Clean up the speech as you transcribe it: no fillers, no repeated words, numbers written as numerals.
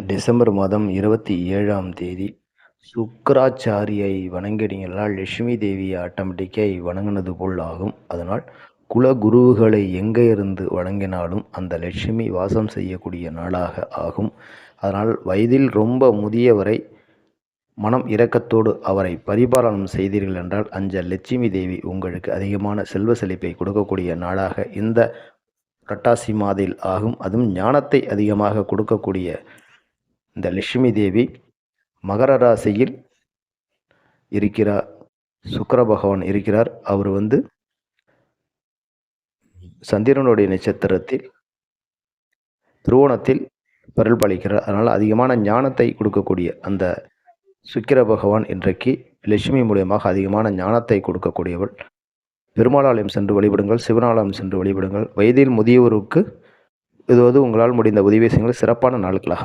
December மாதம் 27ஆம் தேதி சுக்கிராச்சாரியை வணங்கினீங்கன்னா லட்சுமி தேவியை ஆட்டோமேட்டிக்காக வணங்கினது போல் ஆகும். அதனால் குலகுருவுகளை எங்கே இருந்து வணங்கினாலும் அந்த லட்சுமி வாசம் செய்யக்கூடிய நாளாக ஆகும். அதனால் வயதில் ரொம்ப முதியவரை மனம் இரக்கத்தோடு அவரை பரிபாலனம் செய்தீர்கள் என்றால் அந்த லட்சுமி தேவி உங்களுக்கு அதிகமான செல்வ செழிப்பை கொடுக்கக்கூடிய நாளாக இந்த புரட்டாசி மாதத்தில் ஆகும். அதுவும் ஞானத்தை அதிகமாக கொடுக்கக்கூடிய இந்த லட்சுமி தேவி மகர ராசியில் இருக்கிறார். சுக்கிர பகவான் இருக்கிறார். அவர் சந்திரனுடைய நட்சத்திரத்தில் திருவோணத்தில் பரிபாலிக்கிறார். அதனால் அதிகமான ஞானத்தை கொடுக்கக்கூடிய அந்த சுக்கிர பகவான் இன்றைக்கு லட்சுமி மூலியமாக அதிகமான ஞானத்தை கொடுக்கக்கூடியவள். பெருமாளாலயம் சென்று வழிபடுங்கள், சிவனாலயம் சென்று வழிபடுங்கள். வயதில் முதியவருக்கு இது உங்களால் முடிந்த உதவி செய்யுங்கள். சிறப்பான நாட்களாக